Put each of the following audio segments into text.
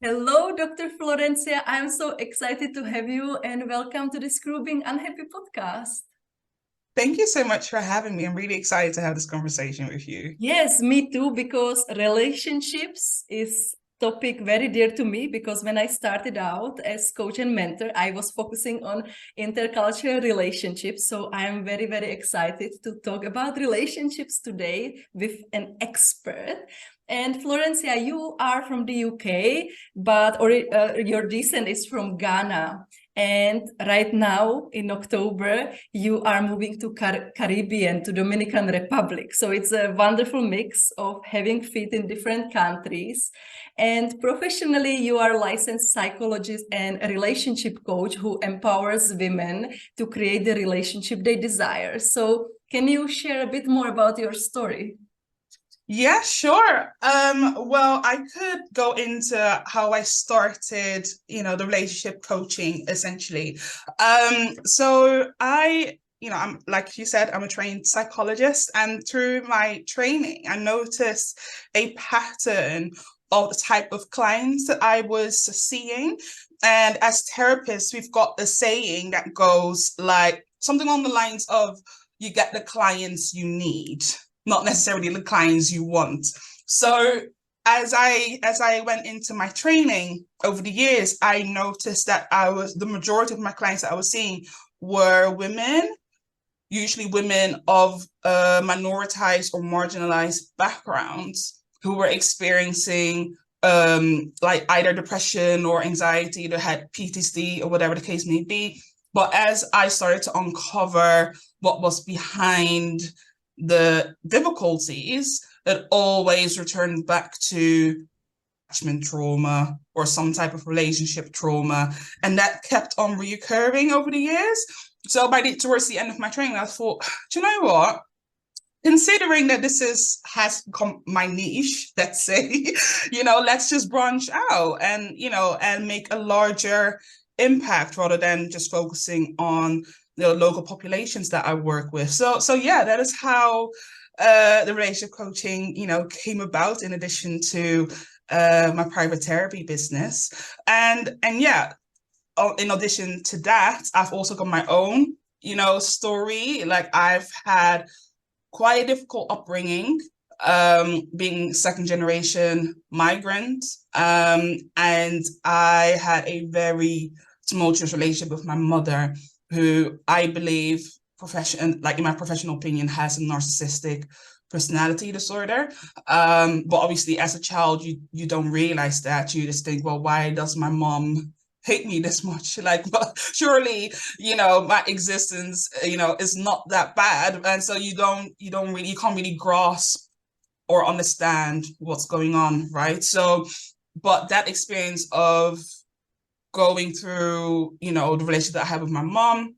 Hello, Dr. Florencia. I'm so excited to have you and welcome to the Screw Being Unhappy podcast. Thank you so much for having me. I'm really excited to have this conversation with you. Yes, me too, because relationships is topic very dear to me because when I started out as coach and mentor, I was focusing on intercultural relationships. So I am very, very excited to talk about relationships today with an expert. And Florencia, you are from the UK, but your descent is from Ghana. And right now in October, you are moving to Caribbean, to Dominican Republic. So it's a wonderful mix of having feet in different countries. And professionally, you are a licensed psychologist and a relationship coach who empowers women to create the relationship they desire. So can you share a bit more about your story? Yeah, sure. Well, I could go into how I started, the relationship coaching essentially. I'm like you said, I'm a trained psychologist, and through my training, I noticed a pattern of the type of clients that I was seeing. And as therapists, we've got a saying that goes like something on the lines of you get the clients you need, not necessarily the clients you want. So as I went into my training over the years, I noticed that the majority of my clients that I was seeing were women, usually women of minoritized or marginalized backgrounds who were experiencing like either depression or anxiety, that had PTSD or whatever the case may be. But as I started to uncover what was behind the difficulties, it always returned back to attachment trauma or some type of relationship trauma. And that kept on reoccurring over the years. So towards the end of my training, I thought, do you know what? Considering that has become my niche, let's say, let's just branch out and make a larger impact rather than just focusing on the local populations that I work with. So yeah, that is how the relationship coaching, came about in addition to my private therapy business. And yeah, in addition to that, I've also got my own, story. Like I've had quite a difficult upbringing, being second generation migrant. And I had a very tumultuous relationship with my mother, who I believe like in my professional opinion, has a narcissistic personality disorder. But obviously as a child, you don't realize that. You just think, well, why does my mom hate me this much? Like, but surely, my existence, is not that bad. And so you can't really grasp or understand what's going on, right? So, but that experience of going through, the relationship that I have with my mom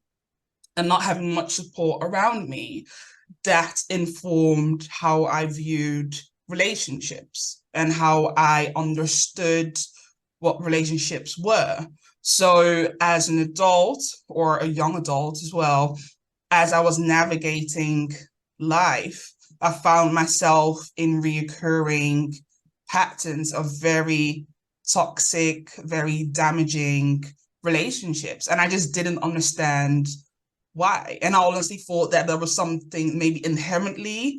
and not having much support around me, that informed how I viewed relationships and how I understood what relationships were. So, as an adult or a young adult as well, as I was navigating life, I found myself in reoccurring patterns of very toxic, very damaging relationships. And I just didn't understand why. And I honestly thought that there was something maybe inherently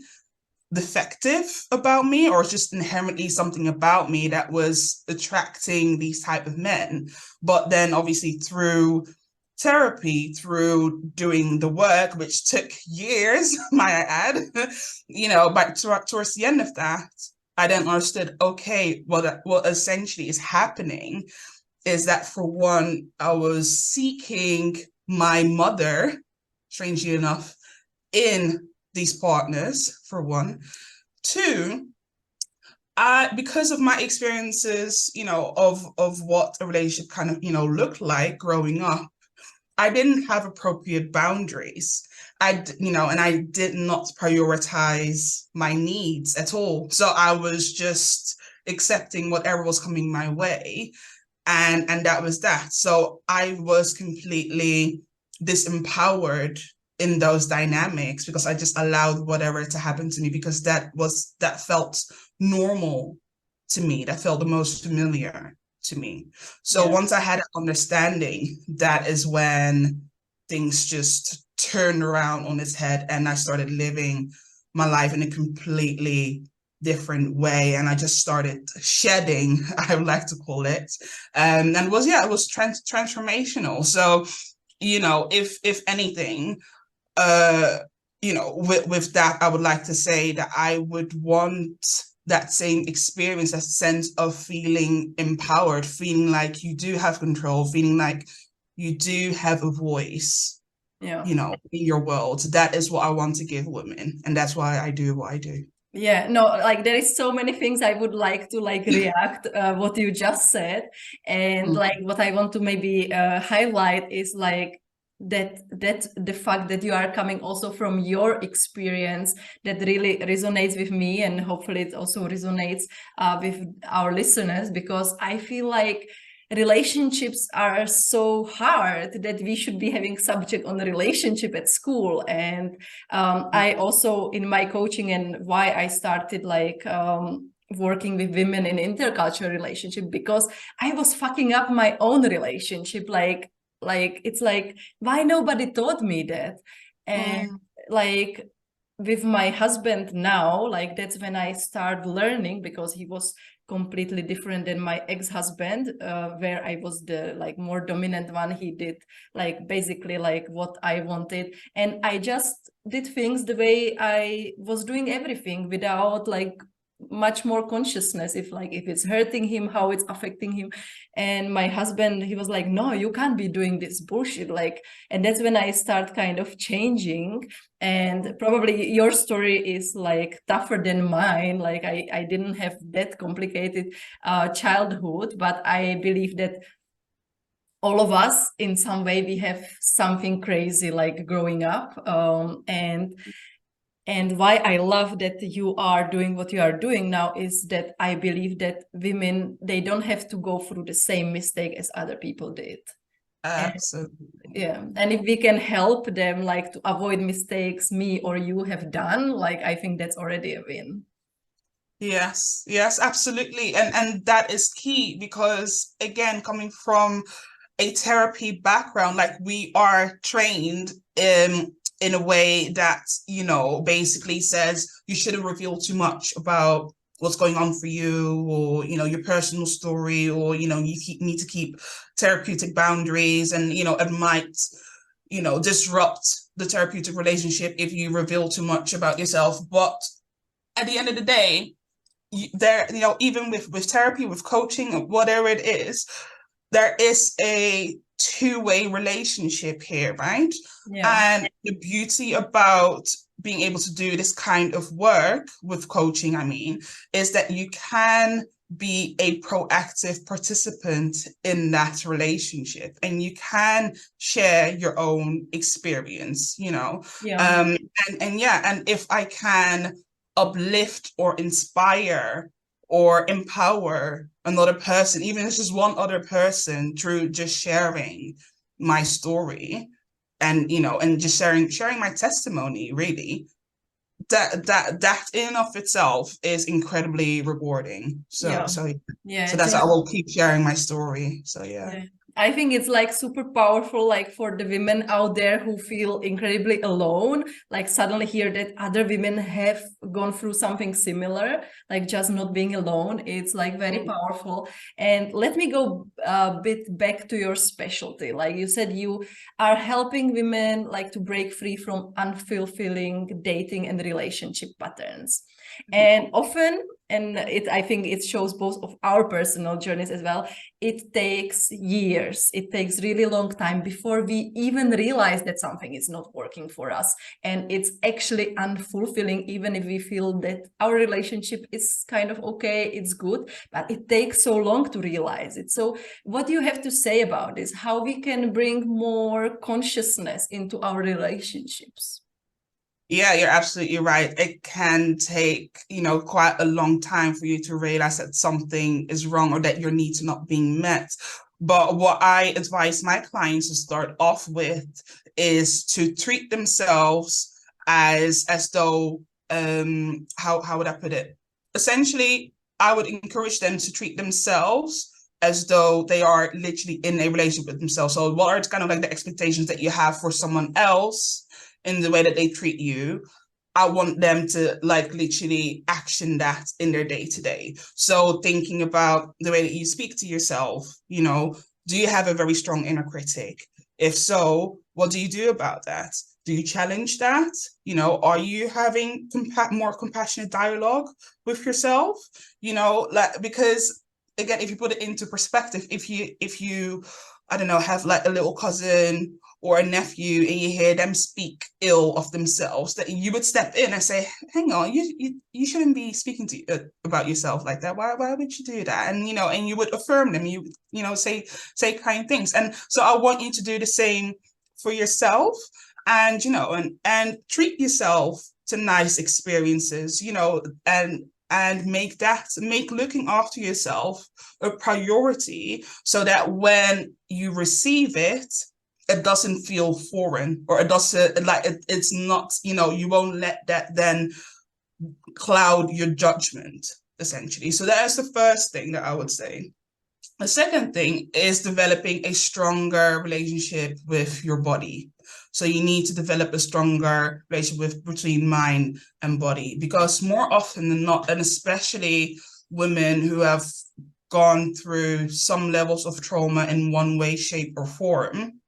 defective about me, or just inherently something about me that was attracting these type of men. But then obviously through therapy, through doing the work, which took years, might I add, but towards the end of that, I then understood, okay, what essentially is happening is that, for one, I was seeking my mother, strangely enough, in these partners, for one. Two, because of my experiences, of what a relationship kind of, looked like growing up, I didn't have appropriate boundaries. And I did not prioritize my needs at all. So I was just accepting whatever was coming my way. And that was that. So I was completely disempowered in those dynamics because I just allowed whatever to happen to me, because that felt normal to me. That felt the most familiar to me. So once I had an understanding, that is when things just turned around on its head, and I started living my life in a completely different way, and I just started shedding, I would like to call it, and it was transformational. So if anything, uh with that, I would like to say that I would want that same experience, that sense of feeling empowered, feeling like you do have control, feeling like you do have a voice, in your world. That is what I want to give women, and that's why I do what I do. Yeah, no, like there is so many things I would like to like react what you just said, and Mm. like what I want to maybe highlight is like that the fact that you are coming also from your experience that really resonates with me, and hopefully it also resonates with our listeners, because I feel like relationships are so hard that we should be having subject on relationship at school. And I also, in my coaching, and why I started like working with women in intercultural relationship, because I was fucking up my own relationship. Like it's like, why nobody taught me that? And Mm. like with my husband now, like that's when I start learning, because he was completely different than my ex-husband, where I was the like more dominant one. He did like basically like what I wanted, and I just did things the way I was doing everything, without like much more consciousness, if it's hurting him, how it's affecting him. And my husband, he was like, no, you can't be doing this bullshit, like. And that's when I start kind of changing. And probably your story is like tougher than mine. Like I didn't have that complicated childhood, but I believe that all of us in some way, we have something crazy like growing up. And why I love that you are doing what you are doing now is that I believe that women, they don't have to go through the same mistake as other people did. And Absolutely. yeah, and if we can help them like to avoid mistakes me or you have done, like I think that's already a win. Yes, yes, absolutely. And that is key because, again, coming from a therapy background, like we are trained in a way that, basically says you shouldn't reveal too much about what's going on for you, or, your personal story, or, need to keep therapeutic boundaries, and, it might, disrupt the therapeutic relationship if you reveal too much about yourself. But at the end of the day, even with therapy, with coaching, or whatever it is, there is a two-way relationship here, right? Yeah. And the beauty about being able to do this kind of work with coaching, I mean, is that you can be a proactive participant in that relationship, and you can share your own experience, Yeah. and if I can uplift or inspire or empower another person, even if it's just one other person, through just sharing my story, and just sharing my testimony, really, that in and of itself is incredibly rewarding. So Yeah. so Yeah. so It's that's why I will keep sharing my story. So yeah. Yeah. I think it's like super powerful, like for the women out there who feel incredibly alone, like suddenly hear that other women have gone through something similar, like just not being alone. It's like very powerful. And let me go a bit back to your specialty. Like you said, you are helping women like to break free from unfulfilling dating and relationship patterns. And often, and I think it shows both of our personal journeys as well, it takes years, it takes really long time before we even realize that something is not working for us, and it's actually unfulfilling, even if we feel that our relationship is kind of okay, it's good, but it takes so long to realize it. So what do you have to say about this, how we can bring more consciousness into our relationships? Yeah, you're absolutely right. It can take, quite a long time for you to realize that something is wrong, or that your needs are not being met. But what I advise my clients to start off with is to treat themselves as though, how would I put it? Essentially, I would encourage them to treat themselves as though they are literally in a relationship with themselves. So what are kind of like the expectations that you have for someone else in the way that they treat you? I want them to like literally action that in their day to day. So thinking about the way that you speak to yourself, you know, do you have a very strong inner critic? If so, what do you do about that? Do you challenge that? You know, are you having more compassionate dialogue with yourself? You know, like, because again, if you put it into perspective, if you I don't know, have like a little cousin or a nephew and you hear them speak ill of themselves, that you would step in and say, hang on, you shouldn't be speaking to about yourself like that. Why would you do that? And you know, and you would affirm them, you know, say kind things. And so I want you to do the same for yourself, and you know, and treat yourself to nice experiences, you know, and make looking after yourself a priority, so that when you receive it, it doesn't feel foreign, or it doesn't like it's not, you know, you won't let that then cloud your judgment, essentially. So that's the first thing that I would say. The second thing is developing a stronger relationship with your body. So you need to develop a stronger relationship between mind and body, because more often than not, and especially women who have gone through some levels of trauma in one way, shape, or form,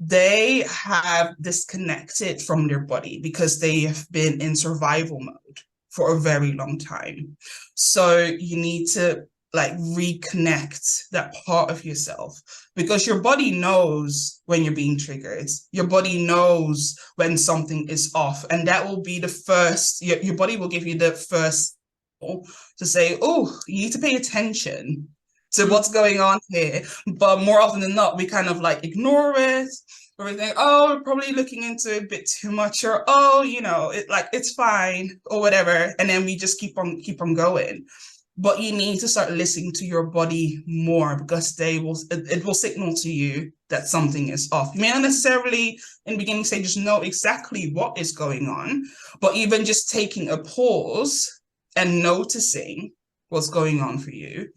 they have disconnected from their body because they have been in survival mode for a very long time. So you need to like reconnect that part of yourself, because your body knows when you're being triggered. Your body knows when something is off, and that will be the first, your body will give you the first to say, oh, you need to pay attention to what's going on here. But more often than not, we kind of like ignore it, or we think, oh, we're probably looking into it a bit too much, or oh, you know, it like it's fine or whatever, and then we just keep on going. But you need to start listening to your body more, because it will signal to you that something is off. You may not necessarily in the beginning stages know exactly what is going on, but even just taking a pause and noticing what's going on for you,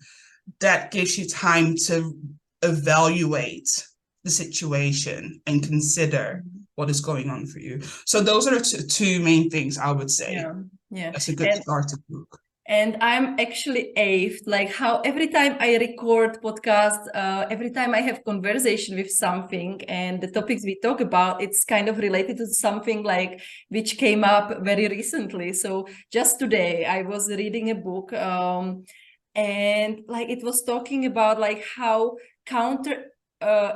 that gives you time to evaluate the situation and consider what is going on for you. So those are the two main things I would say. Yeah. That's a good start to book. And I'm actually aved, like how every time I record podcast, every time I have conversation with something, and the topics we talk about, it's kind of related to something like which came up very recently. So just today I was reading a book, and like it was talking about like how counter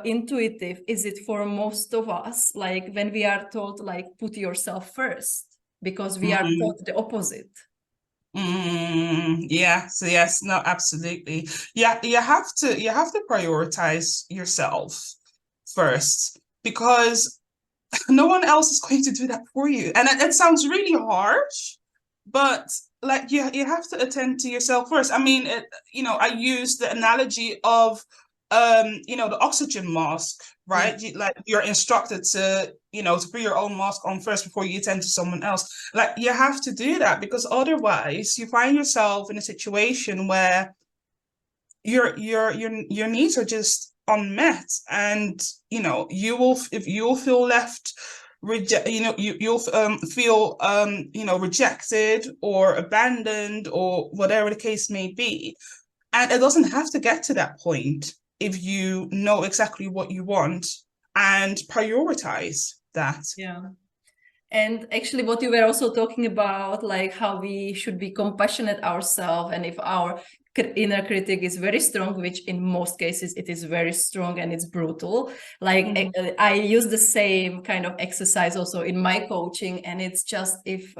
intuitive is it for most of us, like when we are told like put yourself first, because we are taught the opposite. Yeah. So yes, no, absolutely. Yeah, you have to prioritize yourself first, because no one else is going to do that for you. And it sounds really harsh, but like you have to attend to yourself first. I mean, you know, I use the analogy of you know, the oxygen mask, right? Like you're instructed to, you know, to put your own mask on first before you attend to someone else. Like you have to do that, because otherwise you find yourself in a situation where your needs are just unmet, and you know, you'll feel left you know, you'll feel you know, rejected or abandoned or whatever the case may be. And it doesn't have to get to that point if you know exactly what you want and prioritize that. Yeah. And actually, what you were also talking about, like how we should be compassionate ourselves, and if our inner critic is very strong, which in most cases it is very strong and it's brutal. Like I use the same kind of exercise also in my coaching, and it's just if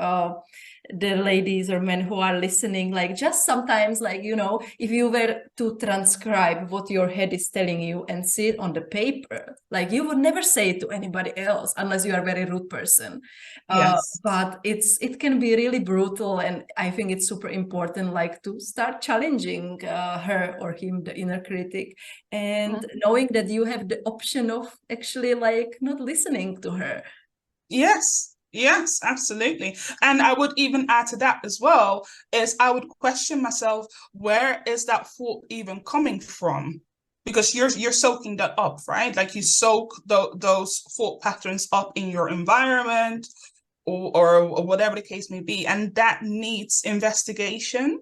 the ladies or men who are listening, like just sometimes, like, you know, if you were to transcribe what your head is telling you and see it on the paper, like you would never say it to anybody else unless you are a very rude person. Yes. But it can be really brutal, and I think it's super important, like to start challenging her or him, the inner critic, and knowing that you have the option of actually like not listening to her. Yes. Yes, absolutely. And I would even add to that as well, is I would question myself, where is that thought even coming from? Because you're soaking that up, right? Like you soak those thought patterns up in your environment, or whatever the case may be, and that needs investigation,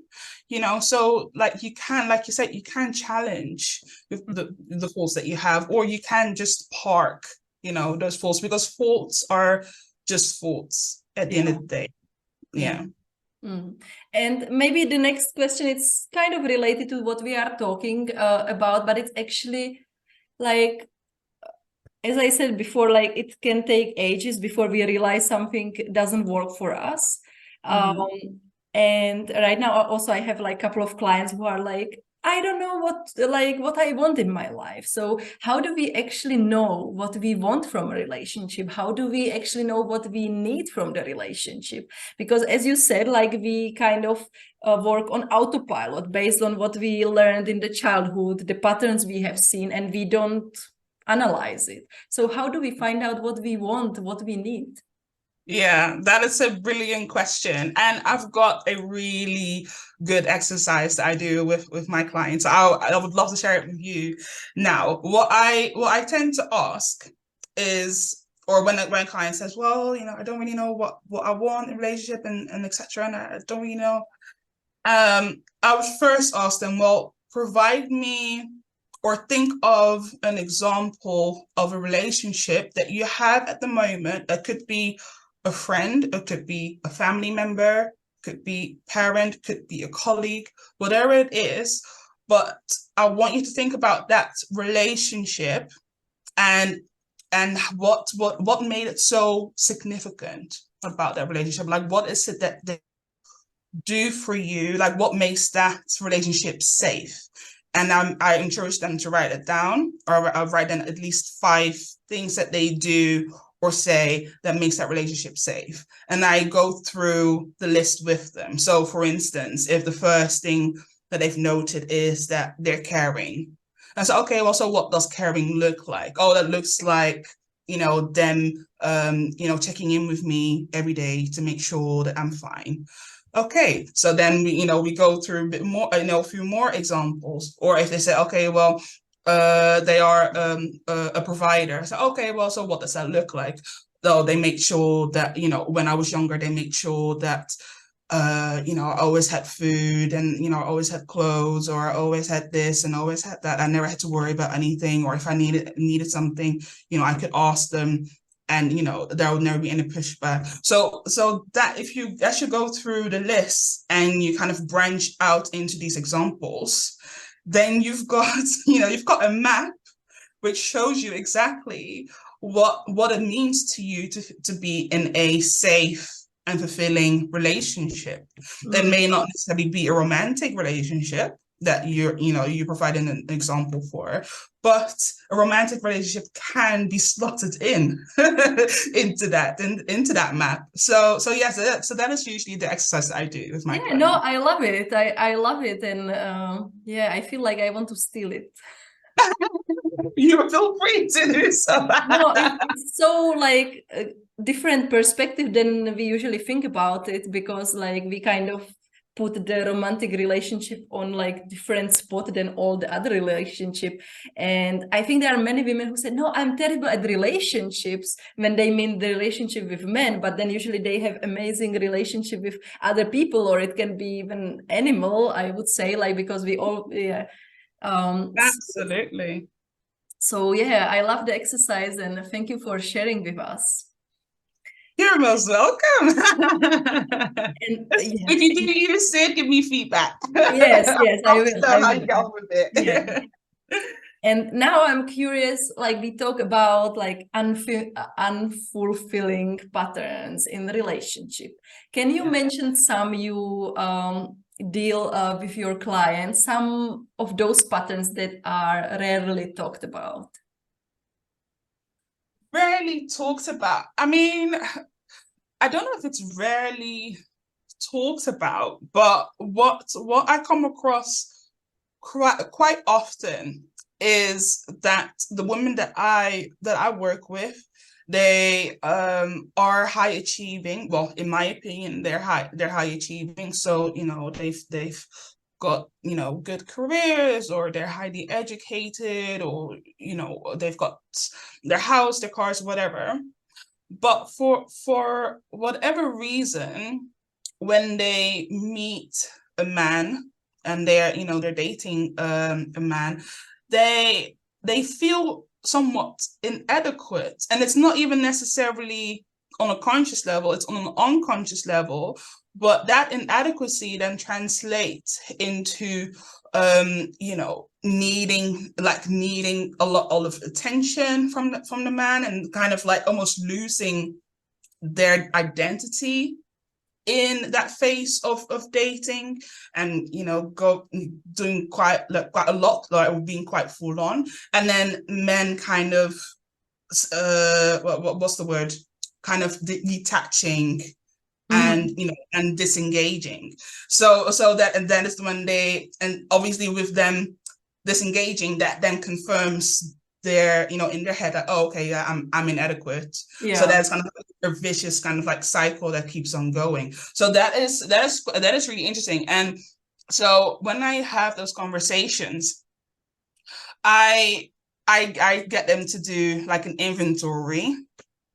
so like you can, like you said, you can challenge the faults that you have, or you can just park, those faults, because faults are just faults at the end Yeah. of the day. Yeah. Yeah. And maybe the next question, it's kind of related to what we are talking about, but it's actually like, as I said before, like it can take ages before we realize something doesn't work for us. Mm-hmm. And right now also I have like a couple of clients who are like, I don't know what I want in my life. So how do we actually know what we want from a relationship? How do we actually know what we need from the relationship? Because as you said, like we kind of work on autopilot based on what we learned in the childhood, the patterns we have seen, and we don't analyze it. So how do we find out what we want, what we need? Yeah, that is a brilliant question. And I've got a really good exercise that I do with my clients. I would love to share it with you. Now, what I tend to ask is, or when a client says, well, I don't really know what I want in a relationship, and etc. And I don't really know. I would first ask them, well, provide me or think of an example of a relationship that you have at the moment. That could be a friend, it could be a family member, could be parent, could be a colleague, whatever it is. But I want you to think about that relationship, and what made it so significant about that relationship. Like, what is it that they do for you? Like, what makes that relationship safe? And I encourage them to write it down, or I'll write down at least 5 things that they do or say that makes that relationship safe. And I go through the list with them. So for instance, if the first thing that they've noted is that they're caring, I say, okay, well, so what does caring look like? Oh, that looks like, them, checking in with me every day to make sure that I'm fine. Okay, so then we go through a bit more, a few more examples. Or if they say, okay, well, they are a provider. So okay, well, so what does that look like? Though they make sure that, when I was younger, they make sure that I always had food, and, I always had clothes, or I always had this and always had that. I never had to worry about anything. Or if I needed something, I could ask them, and, there would never be any pushback. So that, if you as you go through the list and you kind of branch out into these examples, then you've got, you've got a map which shows you exactly what it means to you to be in a safe and fulfilling relationship. It may not necessarily be a romantic relationship that you're providing an example for, but a romantic relationship can be slotted in into that map. So yes, so that is usually the exercise that I do with my Yeah, no, clients. I love it. I love it. And yeah, I feel like I want to steal it. You feel free to do so. No, it's so like a different perspective than we usually think about it, because like we kind of put the romantic relationship on like different spot than all the other relationship. And I think there are many women who say, no, I'm terrible at relationships, when they mean the relationship with men, but then usually they have amazing relationship with other people, or it can be even animal, I would say, like, because we all, yeah. Absolutely. So yeah, I love the exercise, and thank you for sharing with us. You're most welcome. And If you do use it, give me feedback. yes, I'd yes, I love to will. know I how will. you get on with Yeah. it. And now I'm curious, like we talk about like unfulfilling patterns in relationship. Can you Yeah. mention some you deal with your clients, some of those patterns that are rarely talked about? Rarely talked about. I mean, I don't know if it's rarely talked about, but what I come across quite often is that the women that I work with, They are high achieving. Well, in my opinion, they're high achieving. So, they've got, good careers, or they're highly educated, or, they've got their house, their cars, whatever. But for whatever reason, when they meet a man and they're dating a man, they feel somewhat inadequate. And it's not even necessarily on a conscious level, it's on an unconscious level. But that inadequacy then translates into needing a lot of attention from the man, and kind of like almost losing their identity in that phase of dating, and go doing quite a lot, like being quite full on. And then men kind of what's the word, kind of detaching, and Mhm. and disengaging. So that, and then is when and obviously with them disengaging, that then confirms their, in their head that, oh, okay, yeah, I'm inadequate. So Yeah. that's kind of a vicious kind of like cycle that keeps on going. So that is really interesting. And so when I have those conversations, I I get them to do like an inventory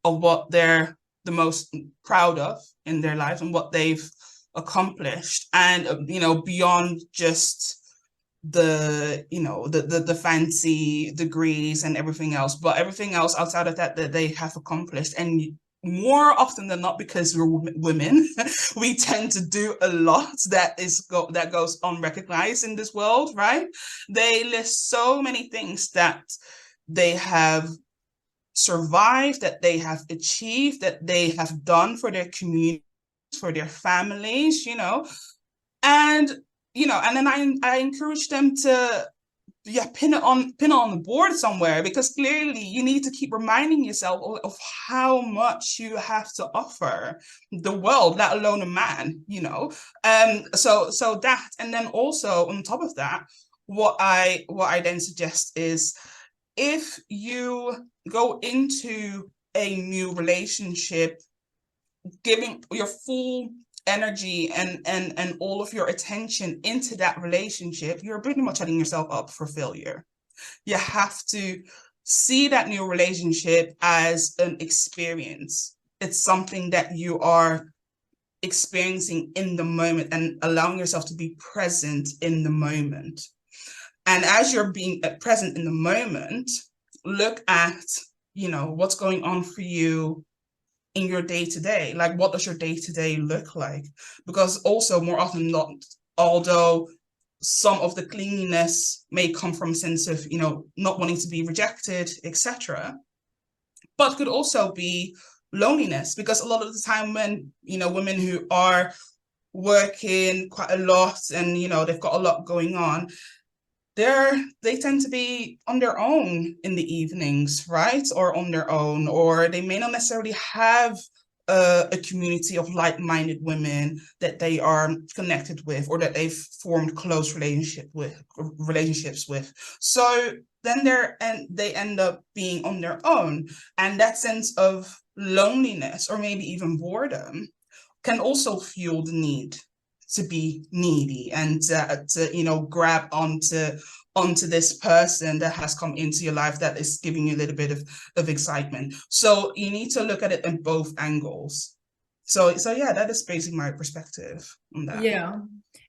of what they're the most proud of in their lives and what they've accomplished. And beyond just the fancy degrees and everything else, but everything else outside of that they have accomplished. And more often than not, because we're women, we tend to do a lot that goes unrecognized in this world, right? They list so many things that they have survived, that they have achieved, that they have done for their community, for their families, and and then I encourage them to, yeah, pin it on the board somewhere, because clearly you need to keep reminding yourself of how much you have to offer the world, let alone a man. So that, and then also on top of that, what I then suggest is, if you go into a new relationship giving your full energy and all of your attention into that relationship, you're pretty much setting yourself up for failure. You have to see that new relationship as an experience. It's something that you are experiencing in the moment, and allowing yourself to be present in the moment. And as you're being present in the moment, look at, what's going on for you in your day to day. Like, what does your day to day look like? Because also, more often than not, although some of the clinginess may come from a sense of, not wanting to be rejected, etc., but could also be loneliness. Because a lot of the time, when, women who are working quite a lot, and they've got a lot going on, they tend to be on their own in the evenings, right? Or on their own, or they may not necessarily have a community of like-minded women that they are connected with, or that they've formed close relationships with. So then they end up being on their own, and that sense of loneliness, or maybe even boredom, can also fuel the need to be needy, and to grab onto this person that has come into your life that is giving you a little bit of excitement. So you need to look at it in both angles. So yeah, that is basically my perspective on that. Yeah.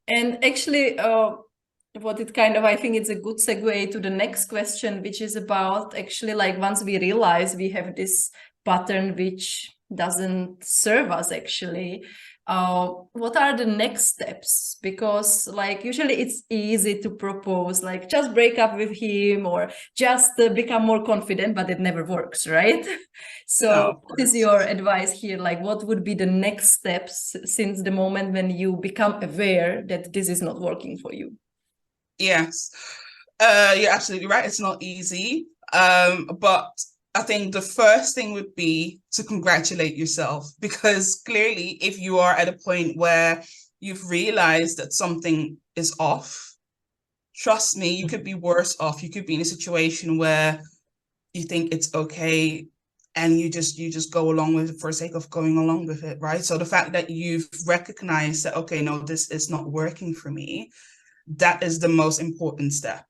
And actually, what it kind of, I think it's a good segue to the next question, which is about actually, like, once we realize we have this pattern which doesn't serve us actually, what are the next steps? Because, like, usually it's easy to propose, like, just break up with him, or just become more confident, but it never works, right? No, So of what is course. your advice here? Like, what would be the next steps since the moment when you become aware that this is not working for you? Yes. You're absolutely right. It's not easy. But I think the first thing would be to congratulate yourself, because clearly, if you are at a point where you've realized that something is off, trust me, you could be worse off. You could be in a situation where you think it's okay, and you just go along with it for the sake of going along with it, right? So the fact that you've recognized that, okay, no, this is not working for me, that is the most important step.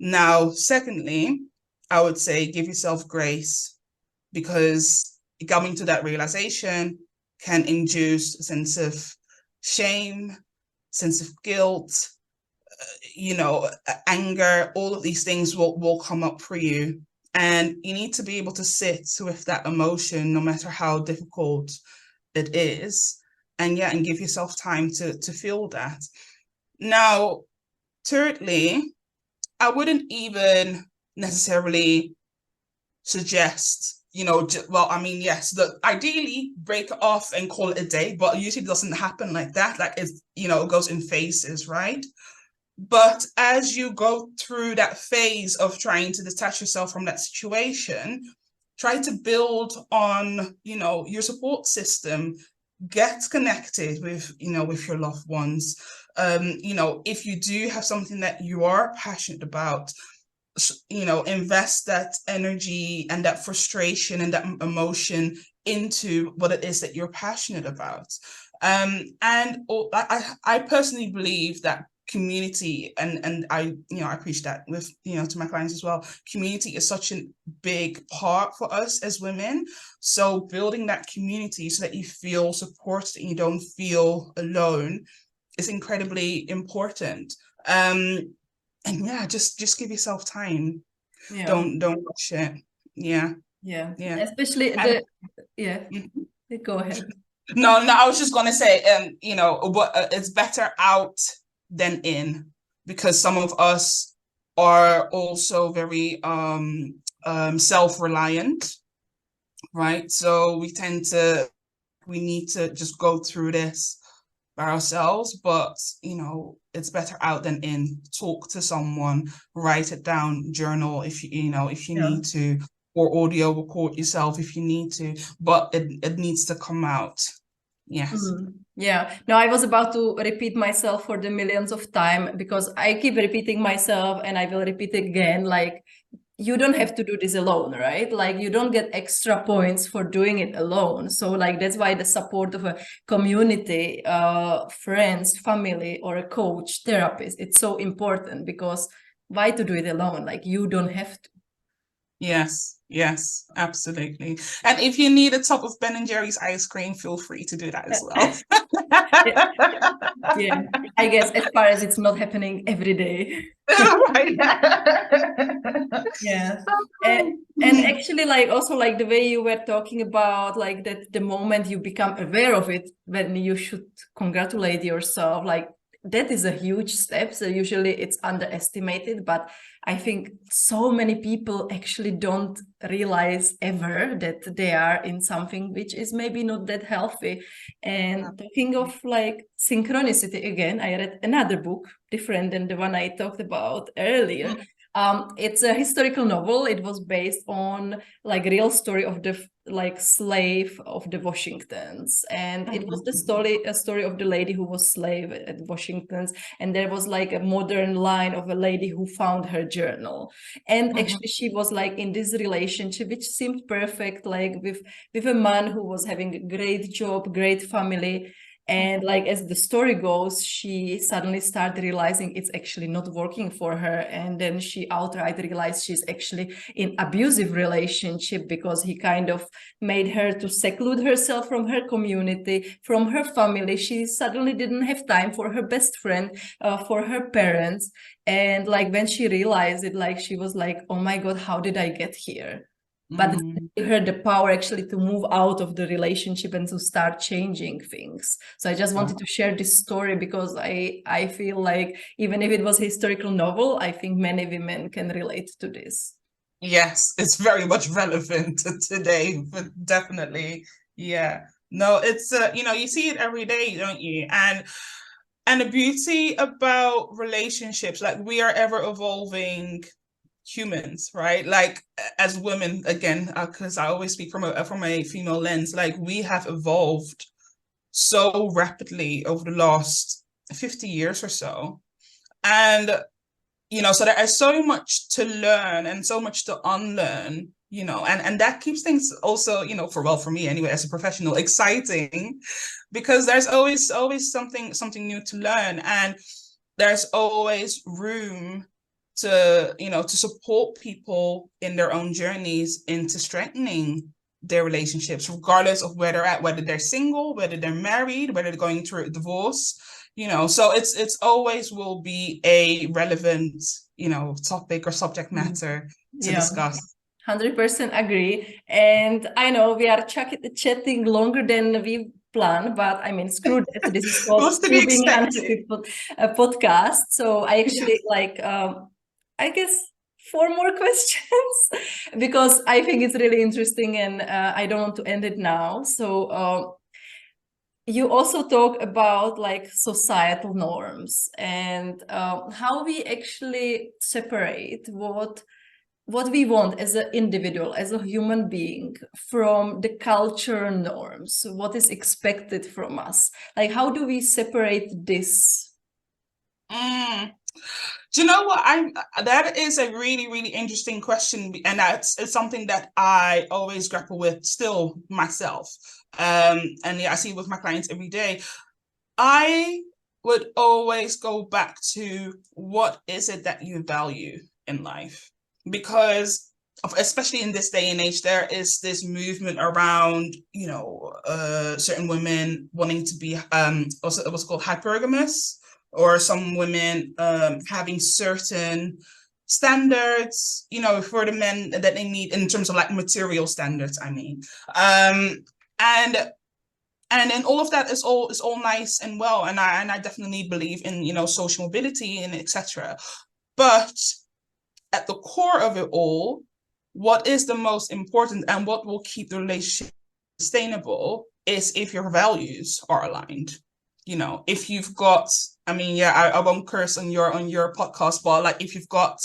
Now, secondly, I would say give yourself grace, because coming to that realization can induce a sense of shame, sense of guilt, anger. All of these things will come up for you. And you need to be able to sit with that emotion, no matter how difficult it is. And yeah, and give yourself time to feel that. Now, thirdly, I wouldn't even necessarily suggest, well, I mean, yes, ideally break it off and call it a day, but usually it doesn't happen like that. Like it's, it goes in phases, right? But as you go through that phase of trying to detach yourself from that situation, try to build on, your support system, get connected with your loved ones. If you do have something that you are passionate about, invest that energy and that frustration and that emotion into what it is that you're passionate about. And I personally believe that community, and I preach that with, to my clients as well. Community is such a big part for us as women. So building that community so that you feel supported and you don't feel alone is incredibly important. And yeah, just give yourself time. Yeah. Don't rush it. Yeah. Yeah. Yeah. Especially And yeah. Go ahead. no, I was just gonna say, what it's better out than in, because some of us are also very self-reliant, right? So we need to just go through this by ourselves, but it's better out than in. Talk to someone, write it down, journal if you Yeah. need to, or audio record yourself if you need to, but it needs to come out. Yes. Yeah. No, I was about to repeat myself for the millionth of time, because I keep repeating myself and I will repeat again. Like, you don't have to do this alone, right? Like, you don't get extra points for doing it alone. So like, that's why the support of a community, friends, family, or a coach, therapist, it's so important, because why to do it alone? Like, you don't have to. Yes, absolutely. And if you need a top of Ben and Jerry's ice cream, feel free to do that as well. Yeah, I guess, as far as it's not happening every day. Right. Yeah. And actually, like, also, like, the way you were talking about, like, that the moment you become aware of it, when you should congratulate yourself, like, that is a huge step. So usually it's underestimated, but I think so many people actually don't realize ever that they are in something which is maybe not that healthy. And talking of like synchronicity, again, I read another book different than the one I talked about earlier. It's a historical novel. It was based on like real story of the like slave of the Washingtons, and it was a story of the lady who was slave at Washingtons, and there was like a modern line of a lady who found her journal, and actually she was like in this relationship which seemed perfect, like with a man who was having a great job, great family. And like, as the story goes, she suddenly started realizing it's actually not working for her, and then she outright realized she's actually in abusive relationship, because he kind of made her to seclude herself from her community, from her family. She suddenly didn't have time for her best friend, for her parents. And like, when she realized it, like, she was like, oh my God, how did I get here? But it gave her the power actually to move out of the relationship and to start changing things. So I just wanted to share this story, because I feel like, even if it was a historical novel, I think many women can relate to this. Yes, it's very much relevant to today, but definitely. Yeah. No, it's you see it every day, don't you? And the beauty about relationships, like, we are ever evolving humans, right? Like, as women, again, because I always speak from a female lens, like, we have evolved so rapidly over the last 50 years or so. And so there is so much to learn and so much to unlearn and that keeps things also, for me anyway, as a professional, exciting, because there's always something new to learn, and there's always room to support people in their own journeys into strengthening their relationships, regardless of where they're at, whether they're single, whether they're married, whether they're going through a divorce. So it's always will be a relevant, topic or subject matter to Yeah. discuss. 100% agree. And I know we are chatting longer than we planned, but I mean, screw that. This is called Was to be Still Being an expected. Unfulfilled podcast. So I actually I guess 4 more questions because I think it's really interesting and I don't want to end it now. So you also talk about like societal norms and how we actually separate what we want as an individual, as a human being, from the culture norms, what is expected from us. Like, how do we separate this? Mm. Do you know what? That is a really, really interesting question, and it's something that I always grapple with still myself. And yeah, I see it with my clients every day. I would always go back to what is it that you value in life? Because especially in this day and age, there is this movement around, certain women wanting to be also what's called hypergamous, or some women having certain standards, for the men that they need in terms of like material standards, I mean. And and all of that is all nice and well, and I definitely believe in social mobility and etc. But at the core of it all, what is the most important and what will keep the relationship sustainable is if your values are aligned. If you've got, I mean, yeah, I won't curse on your podcast, but like if you've got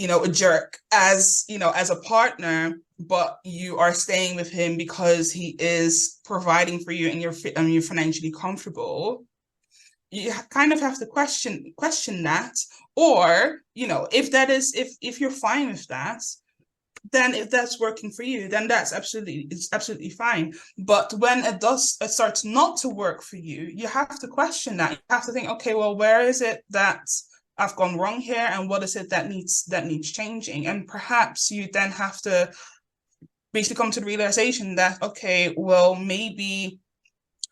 a jerk as a partner, but you are staying with him because he is providing for you and you're financially comfortable, you kind of have to question that. Or if you're fine with that, then if that's working for you, then it's absolutely fine. But when it starts not to work for you, you have to question that. You have to think, okay, well, where is it that I've gone wrong here, and what is it that needs changing? And perhaps you then have to basically come to the realization that, okay, well, maybe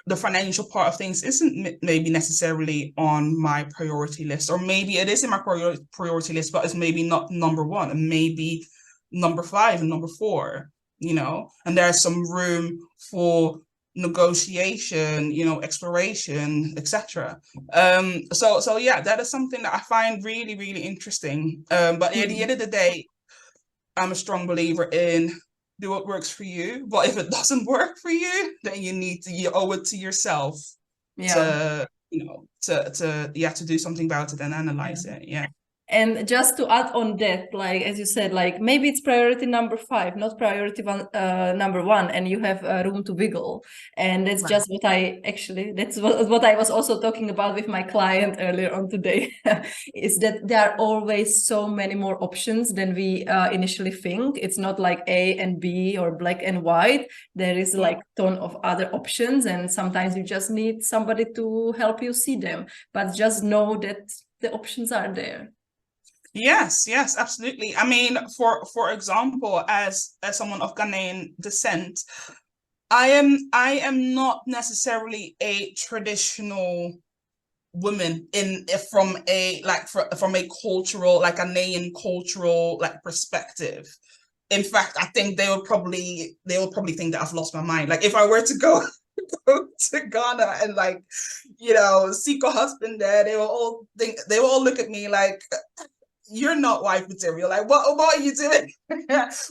the financial part of things isn't maybe necessarily on my priority list, or maybe it is in my priority list, but it's maybe not number one, and maybe number 5 and number 4, and there's some room for negotiation, exploration, etc. So yeah, that is something that I find really, really interesting. But at the end of the day, I'm a strong believer in do what works for you. But if it doesn't work for you, then you owe it to yourself Yeah. to do something about it and analyze it. Yeah. And just to add on that, like as you said, like maybe it's priority number 5, not priority number 1, and you have room to wiggle. And that's just that's what I was also talking about with my client earlier on today, is that there are always so many more options than we initially think. It's not like A and B or black and white. There is like a ton of other options, and sometimes you just need somebody to help you see them. But just know that the options are there. Yes, absolutely. I mean, for example, as someone of Ghanaian descent, I am not necessarily a traditional woman from a cultural, like Ghanaian cultural like perspective. In fact, I think they will probably think that I've lost my mind. Like if I were to go to Ghana and seek a husband there, they will all look at me like, you're not wife material. Like, what are you doing?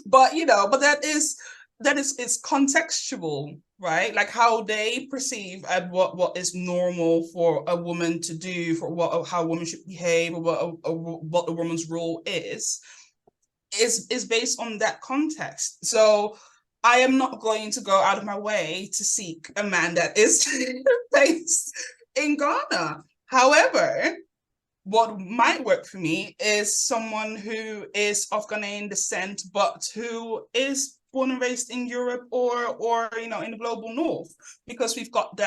but that is it's contextual, right? Like how they perceive at what is normal for a woman to do, for how a woman should behave, or what a woman's role is based on that context. So I am not going to go out of my way to seek a man that is based in Ghana. However, what might work for me is someone who is of Ghanaian descent, but who is born and raised in Europe or in the global north, because we've got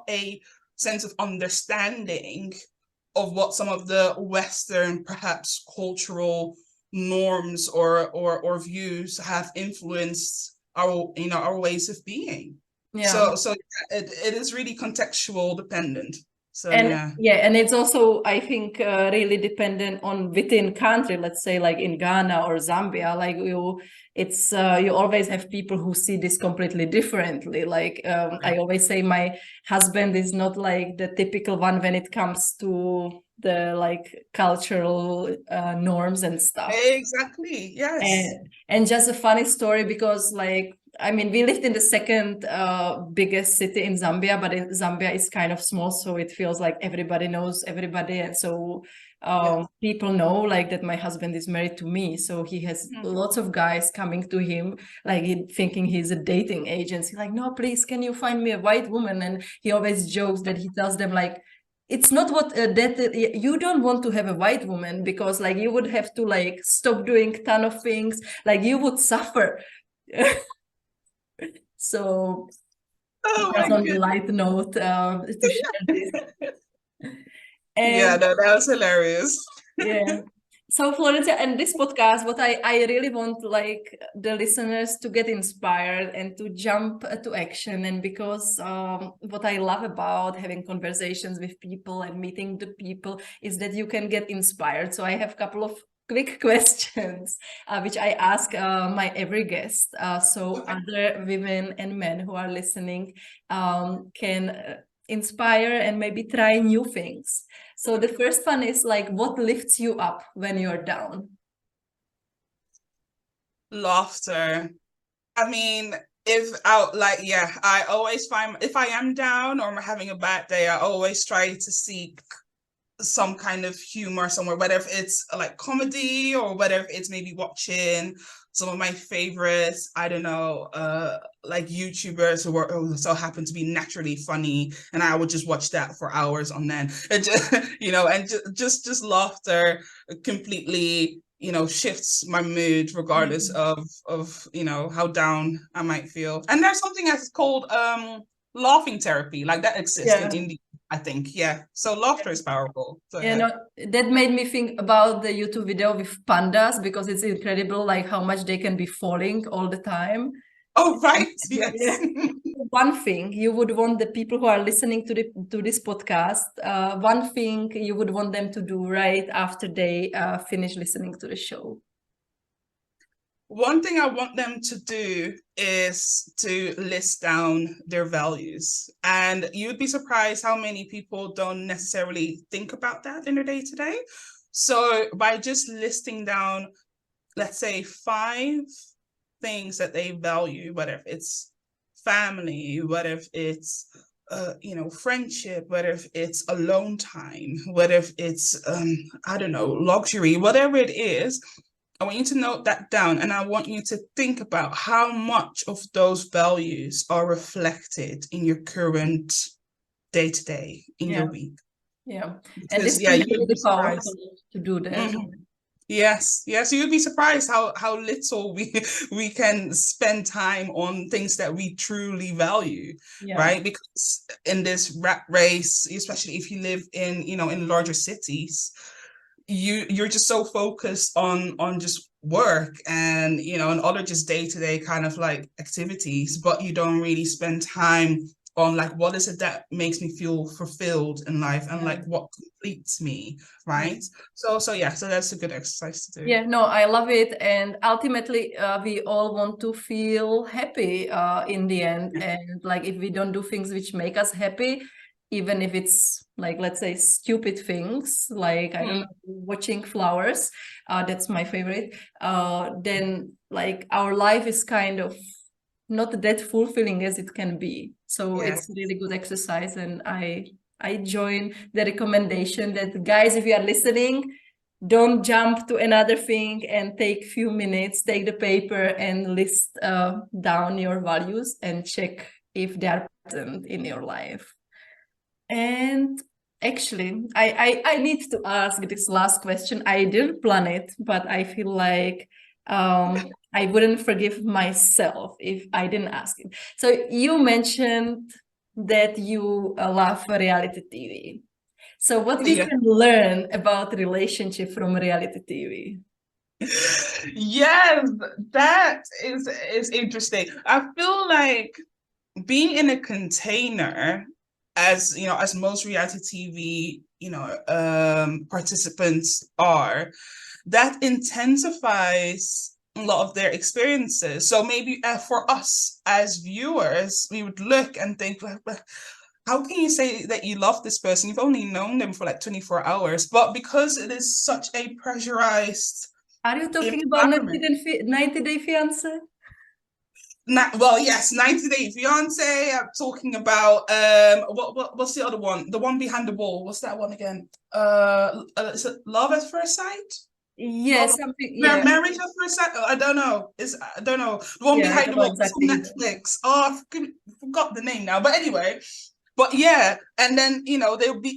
a sense of understanding of what some of the Western, perhaps cultural norms or views have influenced our ways of being. Yeah. So it is really contextual dependent. So And yeah. yeah, and it's also, I think, really dependent on within country. Let's say, like in Ghana or Zambia, like you always have people who see this completely differently. Like I always say, my husband is not like the typical one when it comes to the like cultural norms and stuff. Exactly. Yes. And just a funny story, because like, I mean, we lived in the second biggest city in Zambia, but Zambia is kind of small, so it feels like everybody knows everybody. And so Yes. people know like that my husband is married to me. So he has lots of guys coming to him, like thinking he's a dating agency. Like, no, please, can you find me a white woman? And he always jokes that he tells them like, it's not what that you don't want to have a white woman, because like you would have to like stop doing ton of things, like you would suffer. So Oh just my on the goodness. light note, to share this. Yeah, And that was hilarious. yeah. So Florencia, and this podcast, what I really want like the listeners to get inspired and to jump to action. And because what I love about having conversations with people and meeting the people is that you can get inspired. So I have a couple of quick questions which I ask my every guest. So Okay. other women and men who are listening can inspire and maybe try new things. So the first one is like, what lifts you up when you're down? Laughter. I mean, if I like, yeah, I always find if I am down or I'm having a bad day, I always try to seek some kind of humor somewhere, whether if it's like comedy or whether if it's maybe watching some of my favorites, I don't know, like YouTubers who are who so happen to be naturally funny, and I would just watch that for hours on end. And just, and just laughter completely, shifts my mood regardless of how down I might feel. And there's something that's called laughing therapy, like that exists in Yeah. India, I think. Yeah. So laughter is powerful. So You yeah. know, that made me think about the YouTube video with pandas, because it's incredible like how much they can be falling all the time. Oh, right. Yeah. Yes. One thing you would want the people who are listening to this podcast, one thing you would want them to do right after they finish listening to the show. One thing I want them to do is to list down their values. And you'd be surprised how many people don't necessarily think about that in their day to day. So by just listing down, let's say 5 things that they value, whether it's family, whether it's friendship, whether if it's alone time, whether if it's I don't know, luxury, whatever it is, I want you to note that down, and I want you to think about how much of those values are reflected in your current day to day, in your Yeah. week. Yeah. And Because this yeah, can be you'd be really surprised. powerful to do that. Mhm. Yes, yes, you'd be surprised how little we can spend time on things that we truly value, Yeah. right? Because in this rat race, especially if you live in larger cities, you're just so focused on just work and other just day-to-day kind of like activities, but you don't really spend time on like what is it that makes me feel fulfilled in life and Yeah. like what completes me, Yeah. right? So yeah, so that's a good exercise to do. Yeah, no, I love it. And ultimately, we all want to feel happy in the end. Yeah. And like, if we don't do things which make us happy, even if it's like, let's say, stupid things, like, I don't Mm, know, watching flowers, that's my favorite, then like our life is kind of not that fulfilling as it can be. So yeah. it's really good exercise. And I join the recommendation that, guys, if you are listening, don't jump to another thing and take few minutes, take the paper and list down your values and check if they are present in your life. And Actually, I need to ask this last question. I didn't plan it, but I feel like I wouldn't forgive myself if I didn't ask it. So you mentioned that you love reality TV. So what we Yeah. can learn about relationship from reality TV? Yes, that is interesting. I feel like being in a container, as you know, as most reality TV, participants are, that intensifies a lot of their experiences. So maybe for us as viewers, we would look and think, "Well, how can you say that you love this person? You've only known them for like 24 hours." But because it is such a pressurized Are you talking about environment. 90 Day Fiancé? Well, yes, 90 Day Fiance. I'm talking about what's the other one? The one behind the wall. What's that one again? Is it Love at First Sight? Yes, Love, something. Yeah, Marriage at First Sight? I don't know. I don't know. The one yeah, I behind don't the know wall. It's on exactly. Netflix. Oh, I forgot the name now. But anyway, but yeah, and then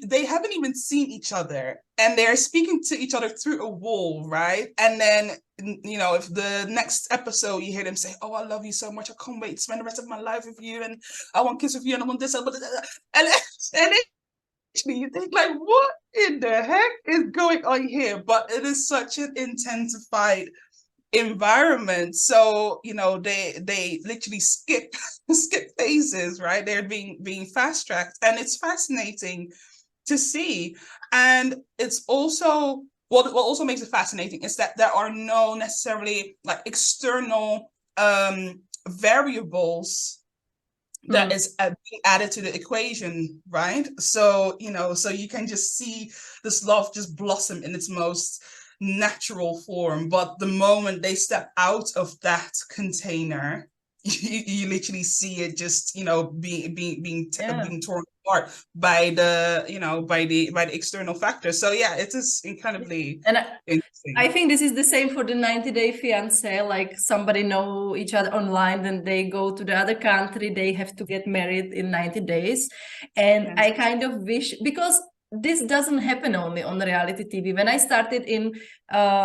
they haven't even seen each other, and they're speaking to each other through a wall, right? And then if the next episode you hear them say, "Oh, I love you so much, I can't wait to spend the rest of my life with you, and I want kiss with you, and I want this, and actually you think like, what in the heck is going on here? But it is such an intensified environment, so they literally skip phases, right? They're being fast tracked, and it's fascinating to see. And it's also what also makes it fascinating is that there are no necessarily like external variables that Mm. is being added to the equation, right? So so you can just see this love just blossom in its most natural form. But the moment they step out of that container, you literally see it just Yeah. being torn apart by the external factors. So yeah, it is incredibly And I interesting. think this is the same for the 90 Day Fiance. Like somebody know each other online, then they go to the other country, they have to get married in 90 days. And Yes. I kind of wish, because this doesn't happen only on reality TV. When I started in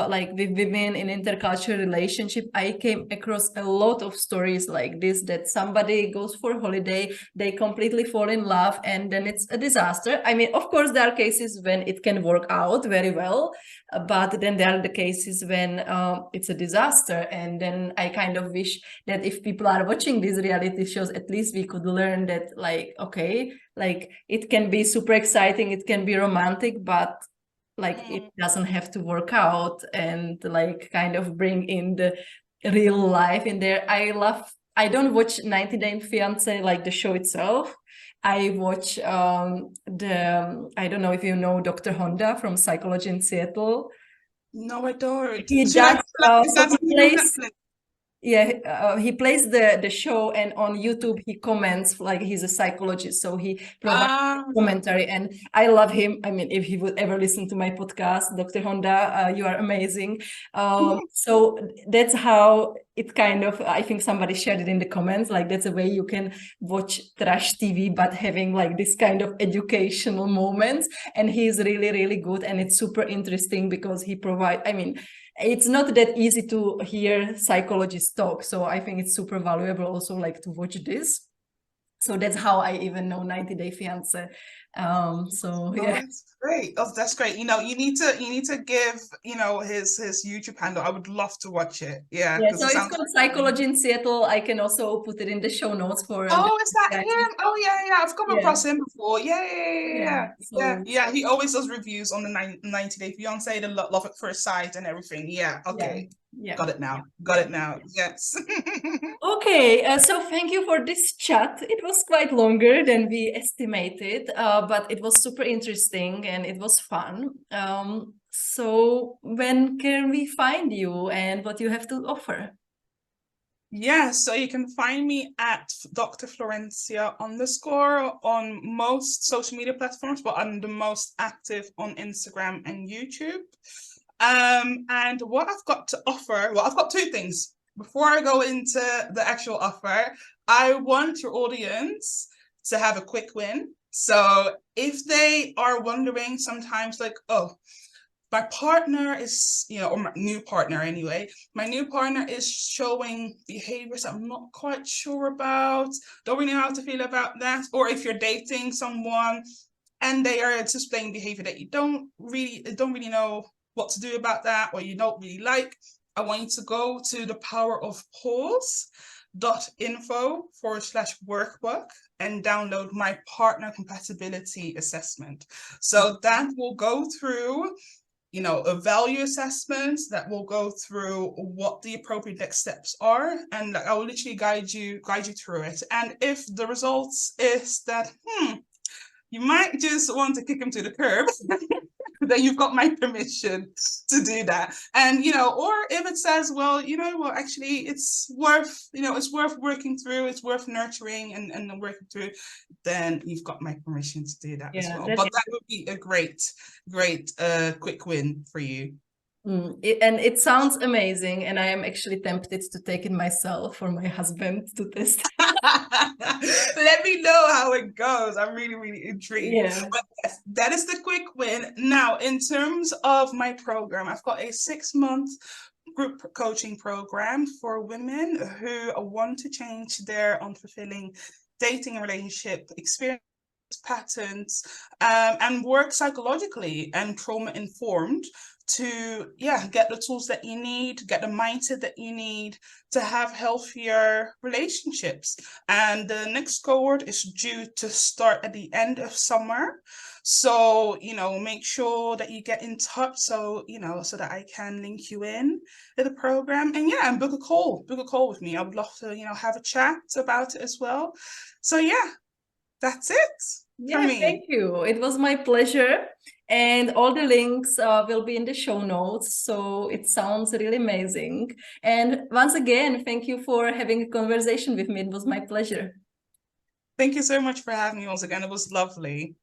like with women in intercultural relationship, I came across a lot of stories like this, that somebody goes for holiday, they completely fall in love, and then it's a disaster. I mean, of course, there are cases when it can work out very well, but then there are the cases when it's a disaster. And then I kind of wish that if people are watching these reality shows, at least we could learn that, like, okay, like it can be super exciting, it can be romantic, but like it doesn't have to work out, and like kind of bring in the real life in there. I don't watch 90 Day Fiance like the show itself. I watch I don't know if you know Dr. Honda from Psychology in Seattle. No, I don't. He Should I does is so that he something on plays, Netflix? yeah, he plays the show, and on YouTube he comments, like he's a psychologist, so he provides Ah, commentary, and I love him. I mean, if he would ever listen to my podcast, Dr. Honda, you are amazing. So that's how it kind of, I think somebody shared it in the comments, like that's a way you can watch trash TV but having like this kind of educational moments. And he's really really good, and it's super interesting because he provide, I mean, it's not that easy to hear psychologists talk, so I think it's super valuable also like to watch this. So that's how I even know 90 Day Fiance. So oh, yeah. that's great. Oh, that's great. You need to give, his YouTube handle. I would love to watch it. Yeah, Yeah, because so it it's sounds called fun. Psychology in Seattle. I can also put it in the show notes for Oh, is that guys. him? Oh, yeah, yeah. I've come Yeah, across him before. Yeah, yeah, yeah, yeah. yeah, yeah, So yeah. He always does reviews on the 90 Day Fiance, the Love at First Sight, and everything. Yeah. yeah, Okay. yeah, Got it now. Got yeah. it now. Yes. Okay, so thank you for this chat. It was quite longer than we estimated, but it was super interesting and it was fun. So when can we find you and what you have to offer? Yeah, so you can find me at Dr. Florencia underscore on most social media platforms, but I'm the most active on Instagram and YouTube. And what I've got to offer, well, I've got two things. Before I go into the actual offer, I want your audience to have a quick win. So if they are wondering sometimes like, oh, my partner is, or my new partner anyway, my new partner is showing behaviors I'm not quite sure about, don't really know how to feel about that. Or if you're dating someone and they are displaying behavior that you don't really know what to do about that, or you don't really like, I want you to go to the power of pause.info/workbook and download my partner compatibility assessment. So that will go through a value assessment, that will go through what the appropriate next steps are, and I will literally guide you through it. And if the results is that you might just want to kick him to the curb, then you've got my permission to do that. And or if it says, well, actually it's worth working through, it's worth nurturing and working through, then you've got my permission to do that as well. But that would be a great quick win for you. And it sounds amazing, and I am actually tempted to take it myself for my husband to test. Let me know how it goes. I'm really intrigued. Yeah. But yes, that is the quick win. Now, in terms of my program, I've got a 6-month group coaching program for women who want to change their unfulfilling dating and relationship experience patterns, and work psychologically and trauma informed to get the tools that you need, get the mindset that you need to have healthier relationships. And the next cohort is due to start at the end of summer. So, make sure that you get in touch so that I can link you in to the program, and book a call with me. I would love to, have a chat about it as well. So that's it for me. Thank you. It was my pleasure. And all the links will be in the show notes. So it sounds really amazing. And once again, thank you for having a conversation with me. It was my pleasure. Thank you so much for having me once again. It was lovely.